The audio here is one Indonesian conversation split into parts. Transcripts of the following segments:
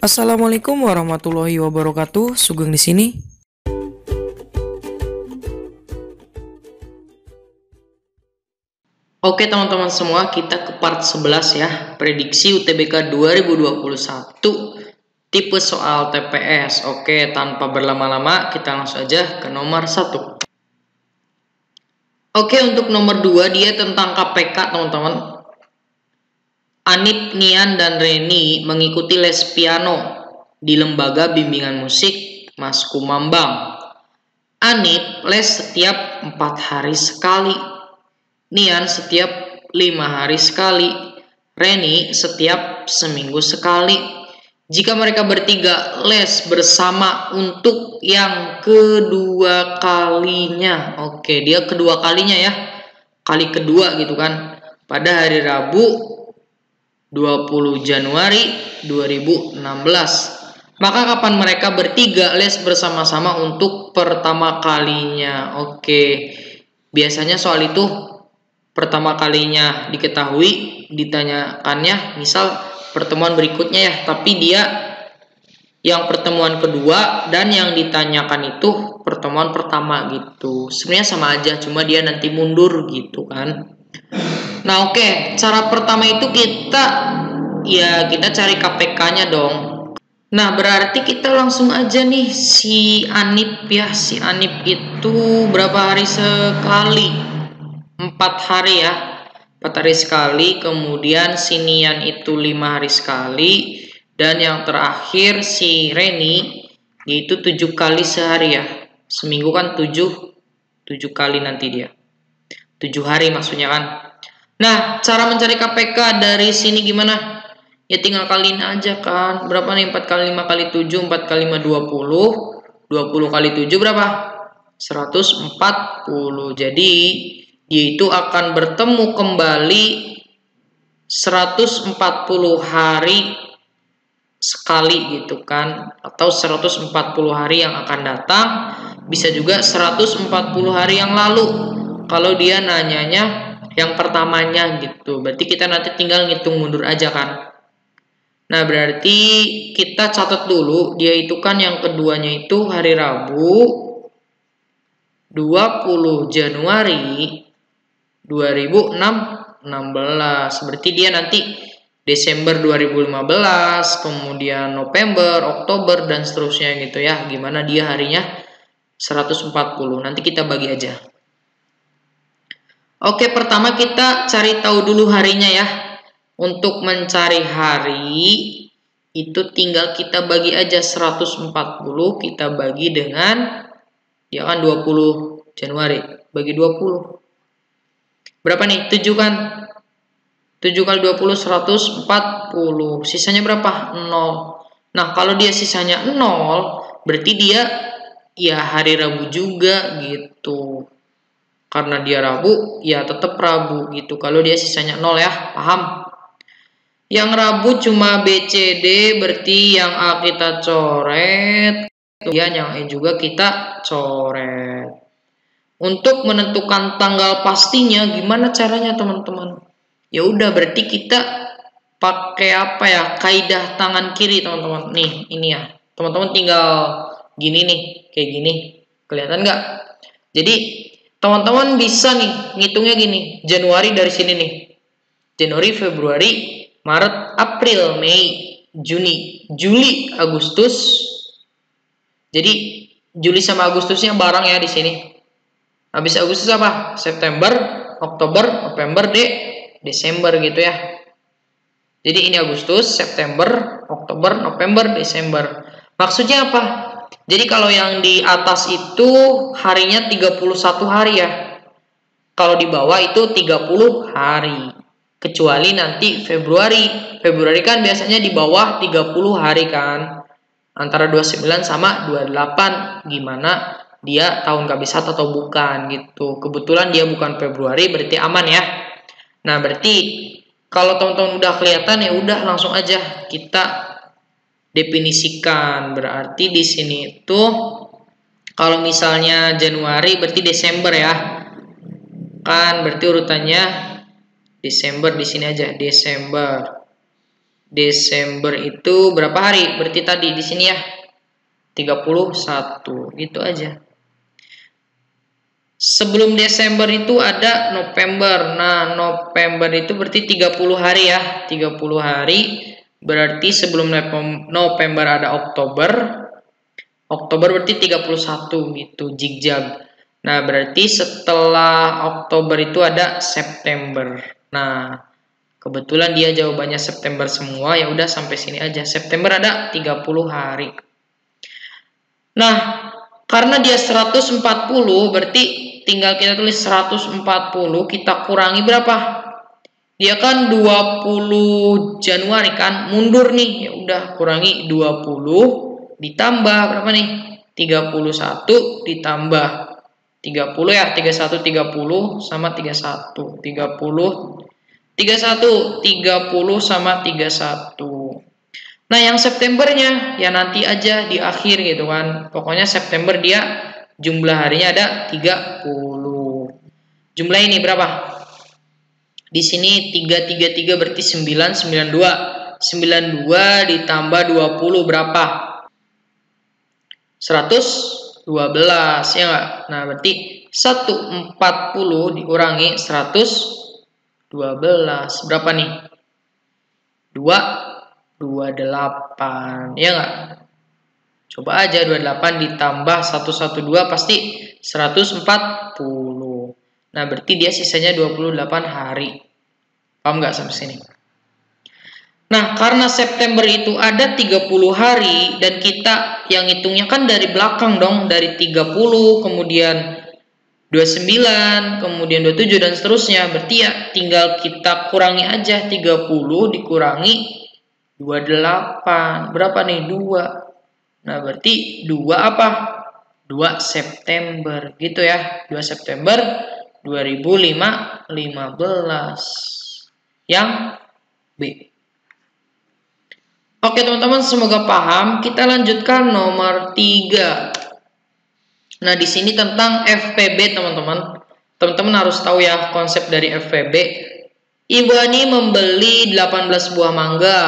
Assalamualaikum warahmatullahi wabarakatuh. Sugeng di sini. Oke teman-teman semua, kita ke part 11 ya. Prediksi UTBK 2021 tipe soal TPS. Oke, tanpa berlama-lama kita langsung aja ke nomor 1. Oke, untuk nomor 2 dia tentang KPK teman-teman. Anip, Nian, dan Reni mengikuti les piano di Lembaga Bimbingan Musik Mas Kumambang. Anip les setiap 4 hari sekali. Nian setiap 5 hari sekali. Reni setiap seminggu sekali. Jika mereka bertiga les bersama untuk yang kedua kalinya. Oke, dia kedua kalinya ya. Kali kedua gitu kan. Pada hari Rabu 20 Januari 2016. Maka kapan mereka bertiga les bersama-sama untuk pertama kalinya? Oke. Biasanya soal itu pertama kalinya diketahui ditanyakannya misal pertemuan berikutnya ya, tapi dia yang pertemuan kedua dan yang ditanyakan itu pertemuan pertama gitu. Sebenarnya sama aja, cuma dia nanti mundur gitu kan. Nah oke, cara pertama itu kita cari KPK-nya dong. Nah berarti kita langsung aja nih si Anip ya. Si Anip itu berapa hari sekali? 4 hari ya. 4 hari sekali. Kemudian si Nian itu 5 hari sekali. Dan yang terakhir si Reni yaitu 7 kali sehari ya. Seminggu kan 7 kali nanti dia. 7 hari maksudnya kan. Nah, cara mencari KPK dari sini gimana? Ya tinggal kaliin aja kan. Berapa nih? 4 kali 5 kali 7, 4 kali 5 20. 20 kali 7 berapa? 140. Jadi, dia itu akan bertemu kembali 140 hari sekali gitu kan. Atau 140 hari yang akan datang. Bisa juga 140 hari yang lalu. Kalau dia nanyanya yang pertamanya gitu. Berarti kita nanti tinggal ngitung mundur aja kan. Nah berarti kita catat dulu. Dia itu kan yang keduanya itu hari Rabu 20 Januari 2016. Berarti dia nanti Desember 2015, kemudian November, Oktober, dan seterusnya gitu ya. Gimana dia harinya 140. Nanti kita bagi aja. Oke, pertama kita cari tahu dulu harinya ya. Untuk mencari hari, itu tinggal kita bagi aja 140, kita bagi dengan, ya kan 20 Januari, bagi 20. Berapa nih? 7 kan? 7 kali 20, 140. Sisanya berapa? 0. Nah, kalau dia sisanya 0, berarti dia ya hari Rabu juga gitu. Karena dia Rabu, ya tetap Rabu gitu. Kalau dia sisanya 0 ya, paham? Yang Rabu cuma B, C, D, berarti yang A kita coret. Kemudian yang E juga kita coret. Untuk menentukan tanggal pastinya, gimana caranya teman-teman? Ya udah, berarti kita pakai apa ya? Kaidah tangan kiri teman-teman. Nih, ini ya. Teman-teman tinggal gini nih, kayak gini. Kelihatan nggak? Jadi teman-teman bisa nih ngitungnya gini, Januari dari sini nih. Januari, Februari, Maret, April, Mei, Juni, Juli, Agustus. Jadi Juli sama Agustusnya bareng ya di sini. Habis Agustus apa? September, Oktober, November, Desember gitu ya. Jadi ini Agustus, September, Oktober, November, Desember. Maksudnya apa? Jadi kalau yang di atas itu harinya 31 hari ya. Kalau di bawah itu 30 hari. Kecuali nanti Februari. Februari kan biasanya di bawah 30 hari kan. Antara 29 sama 28. Gimana dia tahun kabisat atau bukan gitu. Kebetulan dia bukan Februari berarti aman ya. Nah, berarti kalau teman-teman udah kelihatan ya udah langsung aja kita definisikan. Berarti di sini itu kalau misalnya Januari berarti Desember ya. Kan berarti urutannya Desember di sini aja, Desember. Desember itu berapa hari? Berarti tadi di sini ya 31 gitu aja. Sebelum Desember itu ada November. Nah, November itu berarti 30 hari ya. 30 hari berarti sebelum November ada Oktober. Oktober berarti 31 gitu, zigzag. Nah, berarti setelah Oktober itu ada September. Nah, kebetulan dia jawabannya September semua. Ya udah sampai sini aja. September ada 30 hari. Nah, karena dia 140 berarti tinggal kita tulis 140 kita kurangi berapa? Dia kan 20 Januari kan, mundur nih. Ya udah kurangi 20 ditambah berapa nih? 31 ditambah 30 ya, 31 30 sama 31. 30 sama 31. Nah, yang Septembernya ya nanti aja di akhir gitu kan. Pokoknya September dia jumlah harinya ada 30. Jumlah ini berapa? Di sini 3 berarti 9, 92. 92 ditambah 20 berapa? 112 ya enggak? Nah, berarti 140 dikurangi 112 berapa nih? 28 ya enggak? Coba aja 28 ditambah 112 pasti 140. Nah, berarti dia sisanya 28 hari. Paham nggak sampai sini? Nah, karena September itu ada 30 hari dan kita yang hitungnya kan dari belakang dong, dari 30 kemudian 29, kemudian 27 dan seterusnya. Berarti ya tinggal kita kurangi aja 30 dikurangi 28. Berapa nih? 2. Nah, berarti 2 apa? 2 September gitu ya. 2 September 2015. Yang B. Oke teman-teman, semoga paham. Kita lanjutkan nomor 3. Nah, di sini tentang FPB teman-teman. Teman-teman harus tahu ya konsep dari FPB. Ibu Ani membeli 18 buah mangga,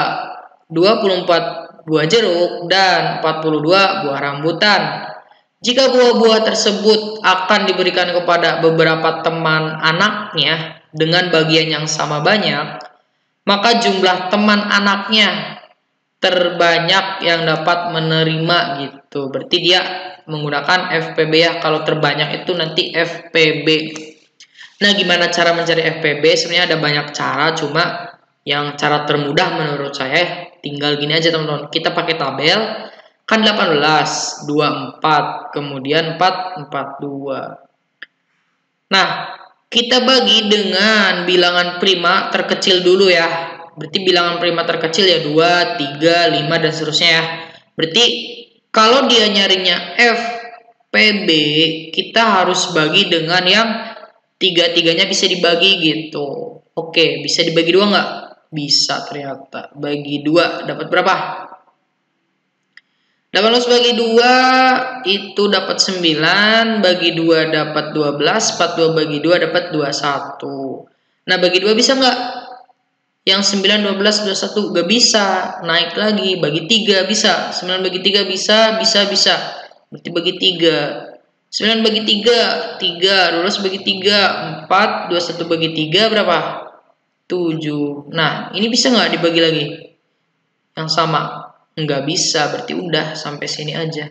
24 buah jeruk, dan 42 buah rambutan. Jika buah-buah tersebut akan diberikan kepada beberapa teman anaknya dengan bagian yang sama banyak, maka jumlah teman anaknya terbanyak yang dapat menerima gitu. Berarti dia menggunakan FPB ya. Kalau terbanyak itu nanti FPB. Nah, gimana cara mencari FPB? Sebenarnya ada banyak cara, cuma yang cara termudah menurut saya tinggal gini aja teman-teman. Kita pakai tabel. Kan 18, 24, kemudian 4, 42. Nah, kita bagi dengan bilangan prima terkecil dulu ya. Berarti bilangan prima terkecil ya 2, 3, 5, dan seterusnya ya. Berarti kalau dia nyarinya FPB, kita harus bagi dengan yang tiga-tiganya bisa dibagi gitu. Oke, bisa dibagi 2 nggak? Bisa ternyata. Bagi 2 dapat berapa? 18 bagi 2 itu dapat 9, bagi 2 dapat 12, 42 bagi 2 dapat 21. Nah, bagi 2 bisa nggak? Yang 9, 12, 21 nggak bisa. Naik lagi, bagi 3 bisa. 9 bagi 3 bisa. Berarti bagi 3. 9 bagi 3, 3. 12 bagi 3, 4. 21 bagi 3 berapa? 7. Nah, ini bisa nggak dibagi lagi? Yang sama? Nggak bisa, berarti udah sampai sini aja.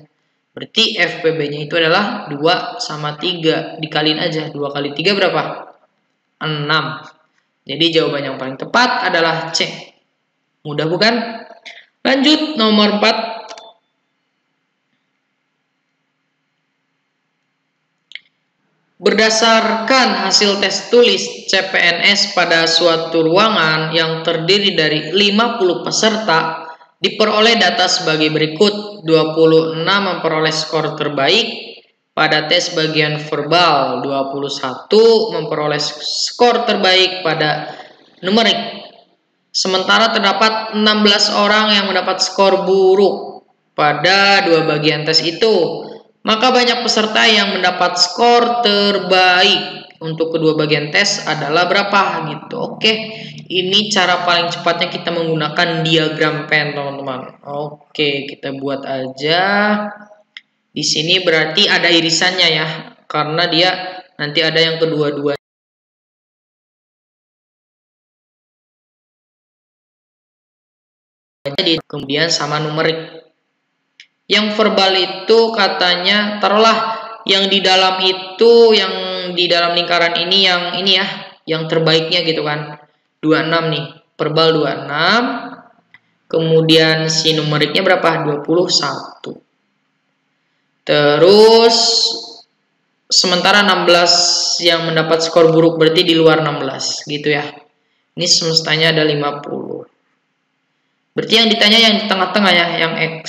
Berarti FPB-nya itu adalah 2 sama 3. Dikaliin aja. 2 kali 3 berapa? 6. Jadi jawaban yang paling tepat adalah C. Mudah bukan? Lanjut nomor 4. Berdasarkan hasil tes tulis CPNS pada suatu ruangan yang terdiri dari 50 peserta, diperoleh data sebagai berikut. 26 memperoleh skor terbaik pada tes bagian verbal, 21 memperoleh skor terbaik pada numerik. Sementara terdapat 16 orang yang mendapat skor buruk pada 2 bagian tes itu. Maka banyak peserta yang mendapat skor terbaik. untuk kedua bagian tes adalah berapa gitu. Oke, ini cara paling cepatnya kita menggunakan diagram Venn, teman-teman. Oke, kita buat aja. Di sini berarti ada irisannya ya, karena dia nanti ada yang kedua-dua. Jadi kemudian sama numerik. Yang verbal itu katanya taruhlah yang di dalam itu, yang di dalam lingkaran ini ya, yang terbaiknya gitu kan. 26 nih, verbal 26. Kemudian si numeriknya berapa? 21. Terus sementara 16 yang mendapat skor buruk berarti di luar 16 gitu ya. Ini semestanya ada 50. Berarti yang ditanya yang di tengah-tengah ya, yang X.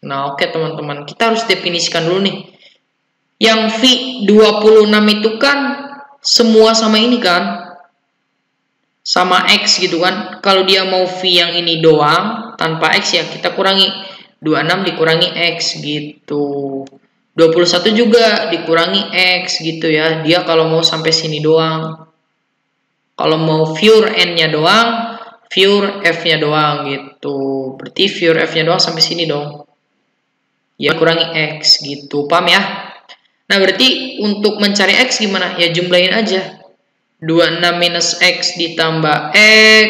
Nah, oke teman-teman, kita harus definisikan dulu nih. Yang V 26 itu kan semua sama ini kan? Sama X gitu kan. Kalau dia mau V yang ini doang, tanpa X ya kita kurangi. 26 dikurangi X gitu. 21 juga dikurangi X gitu ya. Dia kalau mau sampai sini doang. Kalau mau pure N-nya doang, pure F-nya doang gitu. Berarti pure F-nya doang sampai sini dong. Ya kurangi X gitu. Paham ya? Nah berarti untuk mencari X gimana? Ya jumlahin aja. 26 minus X ditambah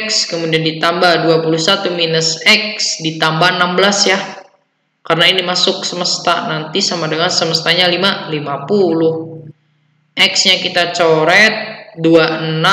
X. Kemudian ditambah 21 minus X ditambah 16 ya. Karena ini masuk semesta. Nanti sama dengan semestanya 50. X-nya kita coret 26.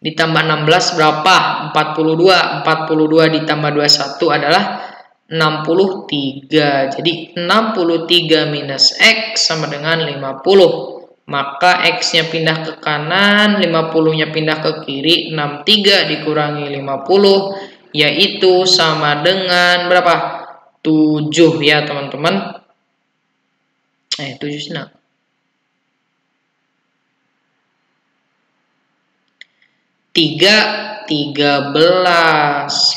Ditambah 16 berapa? 42. 42 ditambah 21 adalah 63. Jadi 63 minus X sama dengan 50. Maka X-nya pindah ke kanan, 50-nya pindah ke kiri. 63 dikurangi 50 yaitu sama dengan berapa? 7 ya teman-teman. 7 sih nah. 13.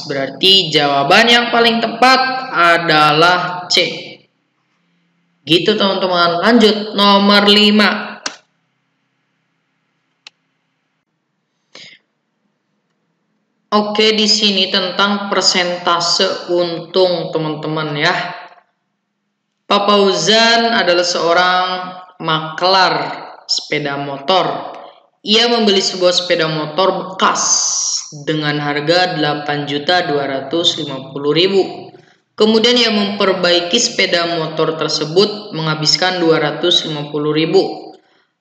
Berarti jawaban yang paling tepat adalah C. Gitu teman-teman. Lanjut nomor 5. Oke, di sini tentang persentase untung teman-teman ya. Pak Fauzan adalah seorang maklar sepeda motor. Ia membeli sebuah sepeda motor bekas dengan harga 8.250.000. Kemudian ia memperbaiki sepeda motor tersebut menghabiskan 250.000.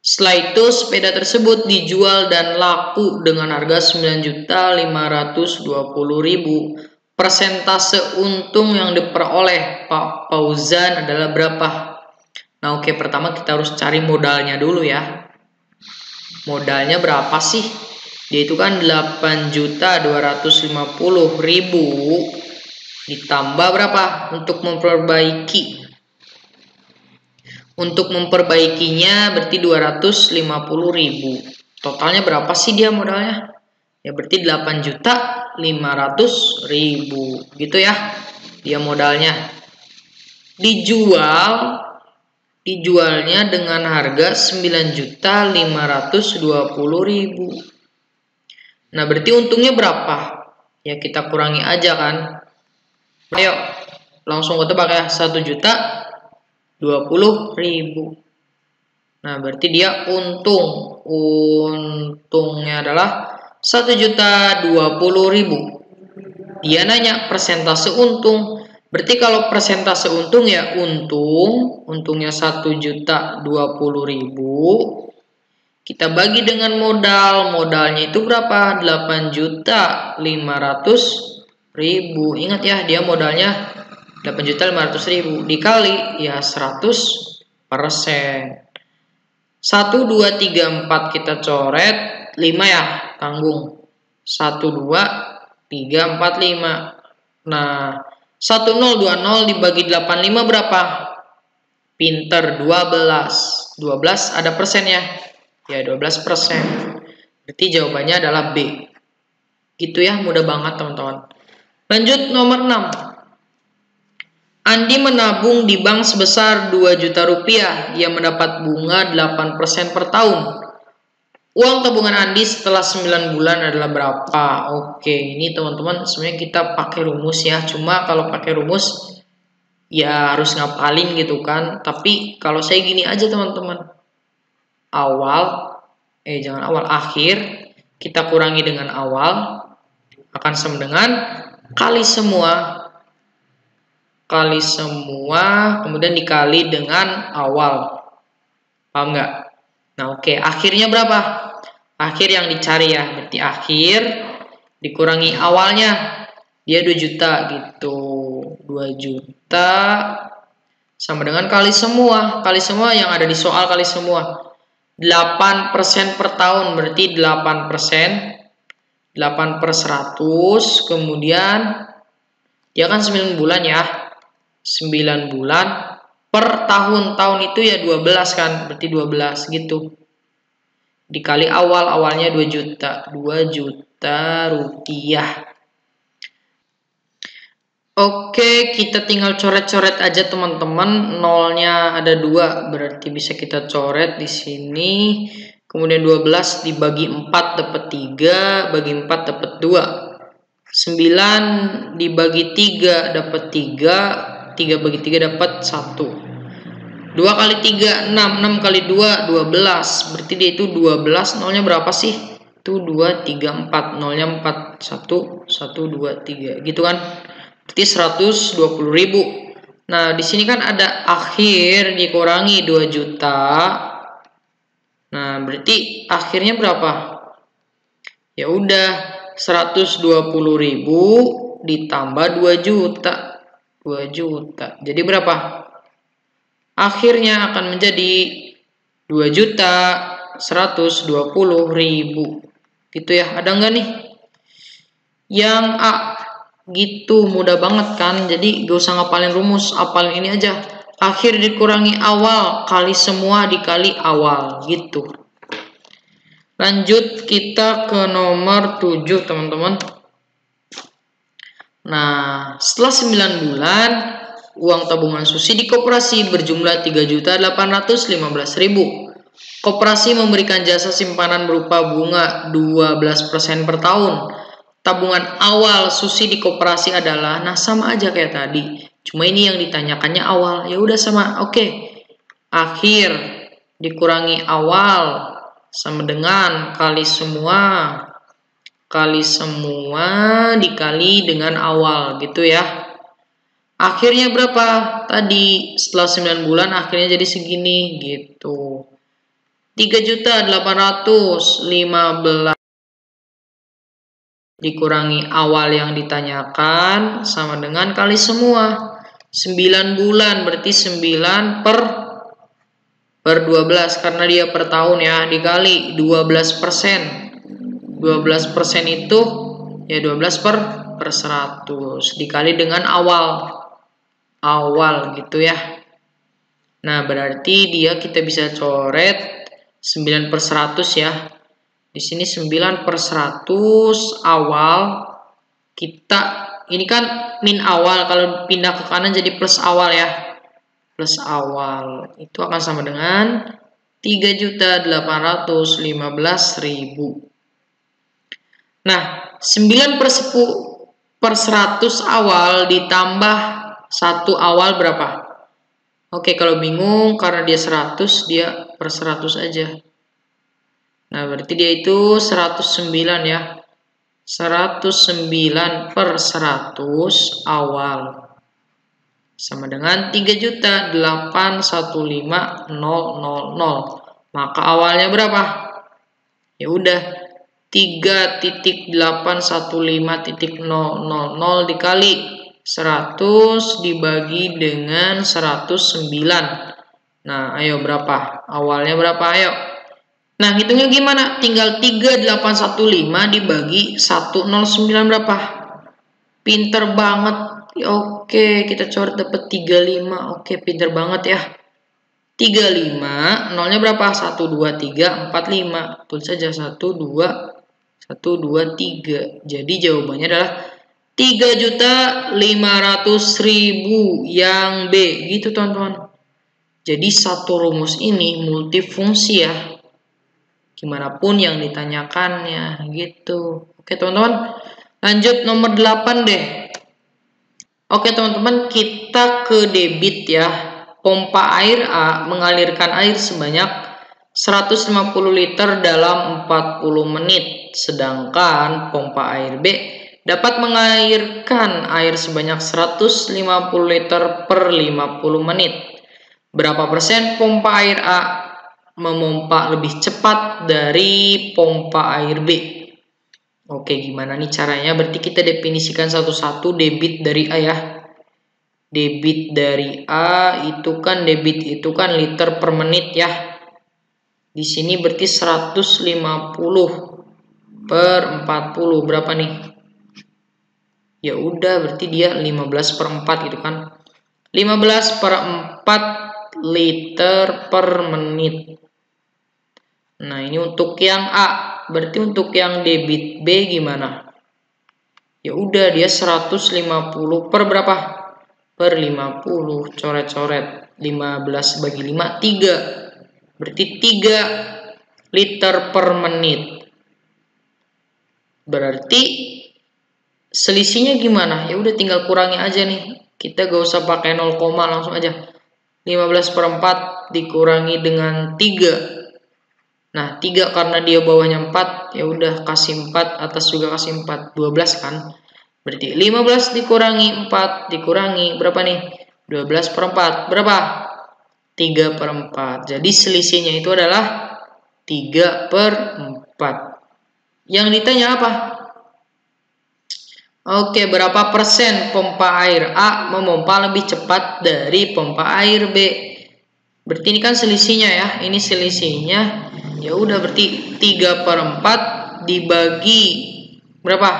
Setelah itu sepeda tersebut dijual dan laku dengan harga 9.520.000. Persentase untung yang diperoleh Pak Fauzan adalah berapa? Nah oke, pertama kita harus cari modalnya dulu ya. Modalnya berapa sih? Dia itu kan 8.250.000 ditambah berapa untuk memperbaiki? Untuk memperbaikinya berarti 250.000. Totalnya berapa sih dia modalnya? Ya berarti 8.500.000 gitu ya. Dia modalnya. Dijualnya dengan harga 9.520.000. Nah, berarti untungnya berapa? Ya kita kurangi aja kan. Ayo, langsung ke tebak ya. 1.020.000. Nah, berarti dia untungnya adalah 1.020.000. Dia nanya persentase untung. Berarti kalau persentase untung ya untungnya 1.020.000 kita bagi dengan modalnya itu berapa? 8.500.000. Ingat ya, dia modalnya 8.500.000 dikali ya 100%. 1, 2, 3, 4 kita coret, 5 ya tanggung. 1, 2, 3, 4, 5. Nah 1020 dibagi 85 berapa? Pinter, 12. 12 ada persen ya? Ya 12%. Berarti jawabannya adalah B. Gitu ya, mudah banget teman-teman. Lanjut nomor 6. Andi menabung di bank sebesar 2 juta rupiah. Ia mendapat bunga 8% per tahun. Uang tabungan Andi setelah 9 bulan adalah berapa? Oke, ini teman-teman sebenarnya kita pakai rumus ya. Cuma kalau pakai rumus ya harus ngapalin gitu kan. Tapi kalau saya gini aja teman-teman. Akhir kita kurangi dengan awal akan sama dengan kali semua kemudian dikali dengan awal. Paham nggak? Nah, oke. Akhirnya berapa? Akhir yang dicari ya. Berarti akhir dikurangi awalnya. Dia 2 juta gitu. 2 juta sama dengan kali semua. Kali semua yang ada di soal kali semua. 8% per tahun. Berarti 8%. 8 per 100. Kemudian dia kan 9 bulan ya. 9 bulan per tahun. Tahun itu ya 12 kan. Berarti 12 gitu. Dikali awalnya 2 juta. 2 juta rupiah. Oke, kita tinggal coret-coret aja teman-teman. Nolnya ada 2, berarti bisa kita coret di sini. Kemudian 12 dibagi 4 dapat 3, bagi 4 dapat 2. 9 dibagi 3 dapat 3, 3 bagi 3 dapat 1. 2 kali 3, 6. 6 kali 2, 12. Berarti dia itu 12. Nolnya berapa sih? Itu 2, 3, 4. Nolnya 4. 1, 1, 2, 3. Gitu kan? Berarti 120.000. Nah, di sini kan ada akhir dikurangi 2 juta. Nah, berarti akhirnya berapa? Ya udah, 120.000 ditambah 2 juta. 2 juta. Jadi berapa? Akhirnya akan menjadi 2.120.000. Gitu ya. Ada nggak nih? Yang A gitu, mudah banget kan. Jadi gak usah ngapalin rumus, apalin ini aja. Akhir dikurangi awal kali semua dikali awal gitu. Lanjut kita ke nomor 7 teman-teman. Nah, setelah 9 bulan uang tabungan Susi di koperasi berjumlah 3.815.000. Koperasi memberikan jasa simpanan berupa bunga 12% per tahun. Tabungan awal Susi di koperasi adalah, nah sama aja kayak tadi. Cuma ini yang ditanyakannya awal. Ya udah sama. Oke. Akhir dikurangi awal sama dengan kali semua dikali dengan awal gitu ya. Akhirnya berapa? Tadi setelah 9 bulan akhirnya jadi segini gitu. 3.815.000 dikurangi awal yang ditanyakan sama dengan kali semua. 9 bulan berarti 9 per 12 karena dia per tahun ya, dikali 12%. 12% itu ya 12 per 100 dikali dengan awal gitu ya. Nah, berarti dia kita bisa coret 9 per 100 ya. Di sini 9 per 100 awal. Kita ini kan min awal, kalau pindah ke kanan jadi plus awal ya. Plus awal itu akan sama dengan 3.815.000. Nah, 9 per 100 awal ditambah 1 awal berapa? Oke, kalau bingung karena dia 100, dia per 100 aja. Nah, berarti dia itu 109 ya. 109 per 100 awal. Sama dengan 3.815.000. Maka awalnya berapa? Ya udah, 3.815.000 dikali 100 dibagi dengan 109. Nah, ayo berapa? Awalnya berapa? Ayo. Nah, hitungnya gimana? Tinggal 3.815 dibagi 109 berapa? Pinter banget. Oke, kita coret dapat 35. Oke, pinter banget ya. 35, nolnya berapa? 1, 2, 3, 4, 5. Tulis saja 1, 2, 3. Jadi jawabannya adalah 3.500.000 yang B. Gitu teman-teman. Jadi satu rumus ini multifungsi ya. Gimana pun yang ditanyakannya gitu. Oke teman-teman, lanjut nomor 8 deh. Oke teman-teman, kita ke debit ya. Pompa air A mengalirkan air sebanyak 150 liter dalam 40 menit. Sedangkan pompa air B dapat mengalirkan air sebanyak 150 liter per 50 menit. Berapa persen pompa air A memompa lebih cepat dari pompa air B? Oke, gimana nih caranya? Berarti kita definisikan satu-satu debit dari A ya. Debit dari A itu kan liter per menit ya. Di sini berarti 150 per 40 berapa nih? Ya udah, berarti dia 15 per 4 gitu kan. 15 per 4 liter per menit. Nah, ini untuk yang A. Berarti untuk yang debit B gimana? Ya udah, dia 150 per berapa? Per 50. Coret-coret. 15 bagi 5, 3. Berarti 3 liter per menit. Berarti selisihnya gimana? Ya udah, tinggal kurangi aja nih. Kita gak usah pakai 0, langsung aja. 15 per 4 dikurangi dengan 3. Nah, 3 karena dia bawahnya 4, ya udah kasih 4, atas juga kasih 4, 12 kan? Berarti 15 dikurangi 4 dikurangi berapa nih? 12 per 4, berapa? 3 per 4. Jadi selisihnya itu adalah 3 per 4. Yang ditanya apa? Oke, berapa persen pompa air A memompa lebih cepat dari pompa air B? Berarti ini kan selisihnya ya, ini selisihnya. Ya udah, berarti 3 per 4 dibagi berapa?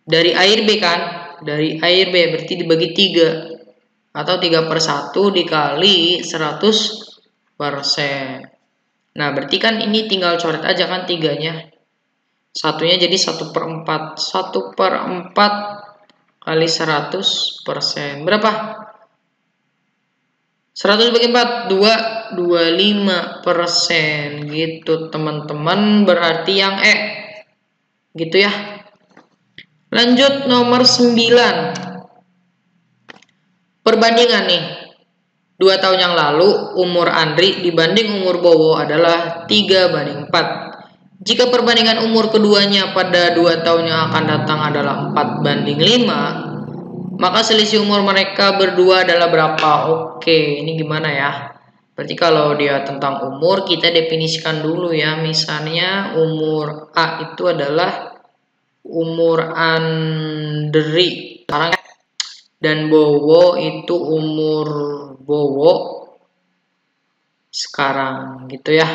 Dari air B kan? Dari air B berarti dibagi 3. Atau 3 per 1 dikali 100%. Nah, berarti kan ini tinggal coret aja kan 3-nya. Satunya jadi 1 per 4. 1 per 4 kali 100%. Berapa? 100 bagi 4, 25% gitu teman-teman. Berarti yang E gitu ya. Lanjut nomor 9. Perbandingan nih. 2 tahun yang lalu umur Andri dibanding umur Bowo adalah 3:4. Jika perbandingan umur keduanya pada 2 tahun yang akan datang adalah 4:5, maka selisih umur mereka berdua adalah berapa? Oke, ini gimana ya? Berarti kalau dia tentang umur, kita definisikan dulu ya. Misalnya umur A itu adalah umur Andri. Dan Bowo itu umur Bowo sekarang gitu ya.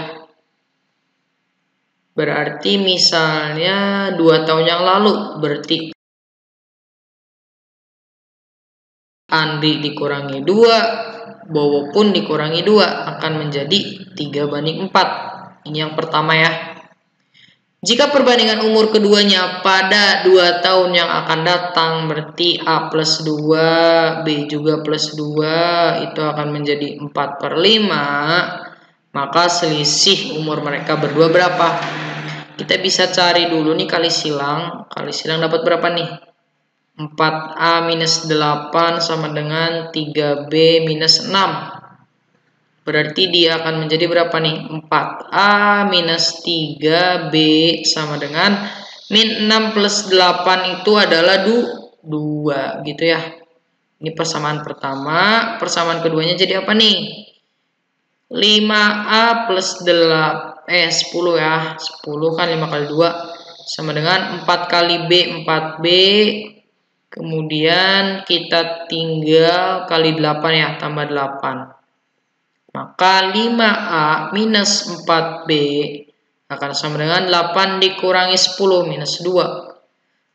Berarti misalnya 2 tahun yang lalu, berarti Andri dikurangi 2, Bowo pun dikurangi 2, akan menjadi 3:4. Ini yang pertama ya. Jika perbandingan umur keduanya pada 2 tahun yang akan datang, berarti A plus 2, B juga plus 2, itu akan menjadi 4/5. Maka selisih umur mereka berdua berapa? Kita bisa cari dulu nih kali silang. Kali silang dapat berapa nih? 4A minus 8 sama dengan 3B minus 6. Berarti dia akan menjadi berapa nih? 4A minus 3B sama dengan min 6 plus 8 itu adalah 2 gitu ya. Ini persamaan pertama. Persamaan keduanya jadi apa nih? 5A plus 10 ya. 10 kan 5 kali 2 sama dengan 4 kali B 4B. Kemudian kita tinggal kali 8 ya, tambah 8. Maka 5A minus 4B akan sama dengan 8 dikurangi 10 minus 2.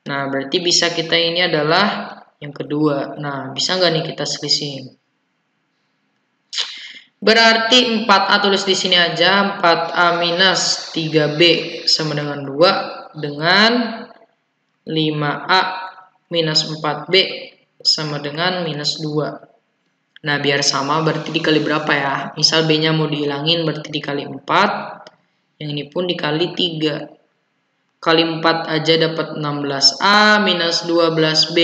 Nah, berarti bisa kita ini adalah yang kedua. Nah, bisa nggak nih kita selisih? Berarti 4A tulis di sini aja. 4A minus 3B sama dengan 2 dengan 5A minus 4B sama dengan minus 2. Nah, biar sama berarti dikali berapa ya? Misal B-nya mau dihilangin berarti dikali 4. Yang ini pun dikali 3. Kali 4 aja dapat 16A minus 12B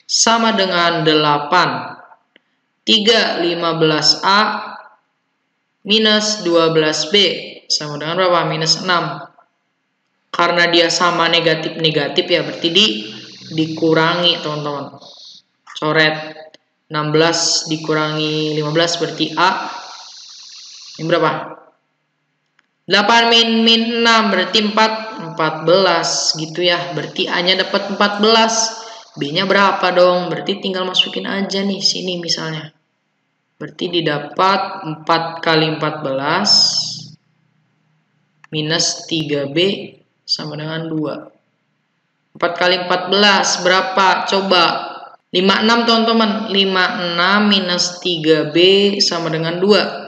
sama dengan 8. 3 15A minus 12B sama dengan berapa? Minus 6. Karena dia sama negatif-negatif ya, berarti dikurangi teman-teman. Coret 16 dikurangi 15 berarti A. Ini berapa? 8 min 6 berarti 14 gitu ya. Berarti A-nya dapat 14. B-nya berapa dong? Berarti tinggal masukin aja nih sini misalnya. Berarti didapat 4 kali 14 minus 3B sama dengan 2. 4 kali 14 berapa? Coba 56 teman-teman. 56 minus 3B sama dengan 2.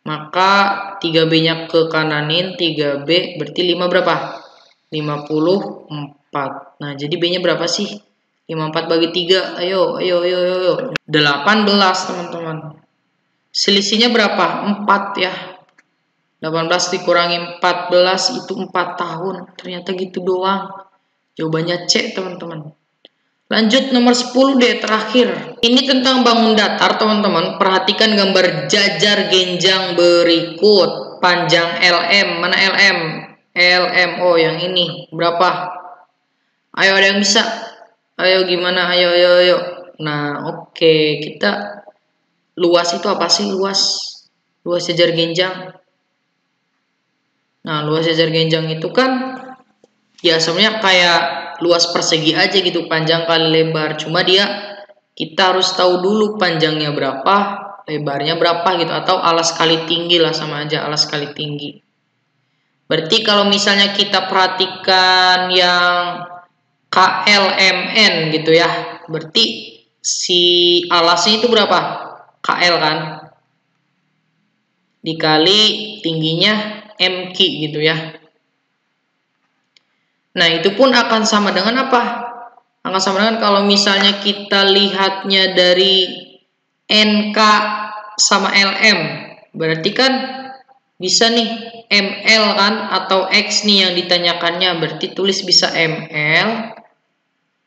Maka 3B-nya ke kananin, 3B berarti 5 berapa? 54. Nah, jadi B-nya berapa sih? 54 bagi 3. Ayo. 18 teman-teman. Selisihnya berapa? 4 ya. 18 dikurangi 14 itu 4 tahun. Ternyata gitu doang. Jawabannya C teman-teman. Lanjut nomor 10 deh terakhir. Ini tentang bangun datar teman-teman. Perhatikan gambar jajar genjang berikut. Panjang LM. Mana LM? LMO yang ini. Berapa? Ayo ada yang bisa? Ayo gimana? Ayo. Nah oke. Kita luas itu apa sih luas? Luas jajar genjang. Nah luas jajar genjang itu kan ya sebenarnya kayak luas persegi aja gitu, panjang kali lebar. Cuma kita harus tahu dulu panjangnya berapa, lebarnya berapa gitu, atau alas kali tinggi lah, sama aja alas kali tinggi. Berarti kalau misalnya kita perhatikan yang KLMN gitu ya, berarti si alasnya itu berapa? KL kan? Dikali tingginya MQ gitu ya. Nah, itu pun akan sama dengan apa? Akan sama dengan kalau misalnya kita lihatnya dari NK sama LM. Berarti kan bisa nih ML kan, atau X nih yang ditanyakannya. Berarti tulis bisa ML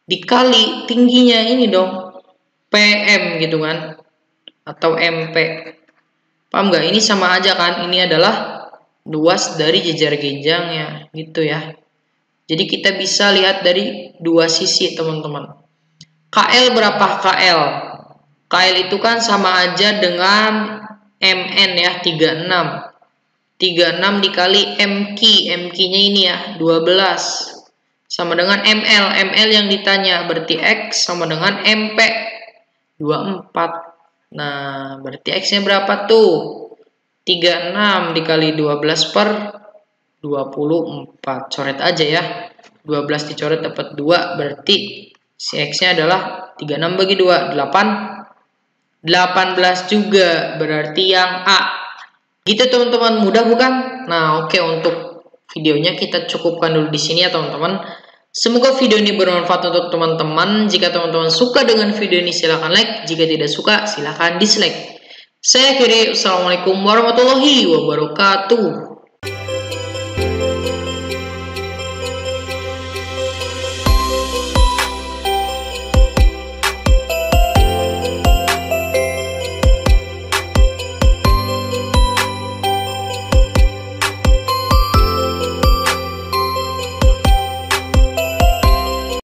dikali tingginya ini dong, PM gitu kan, atau MP. Paham nggak? Ini sama aja kan, ini adalah luas dari jajar genjangnya gitu ya. Jadi kita bisa lihat dari dua sisi teman-teman. KL berapa KL? KL itu kan sama aja dengan MN ya, 36. 36 dikali MQ. MQ-nya ini ya, 12. Sama dengan ML. ML yang ditanya berarti X sama dengan MP. 24. Nah, berarti X-nya berapa tuh? 36 dikali 12 per 24. Coret aja ya. 12 dicoret dapat 2. Berarti si X-nya adalah 36 bagi 2. 8. 18 juga. Berarti yang A. Gitu teman-teman. Mudah bukan? Nah oke, untuk videonya kita cukupkan dulu di sini ya teman-teman. Semoga video ini bermanfaat untuk teman-teman. Jika teman-teman suka dengan video ini silahkan like. Jika tidak suka silahkan dislike. Saya akhiri. Assalamualaikum warahmatullahi wabarakatuh.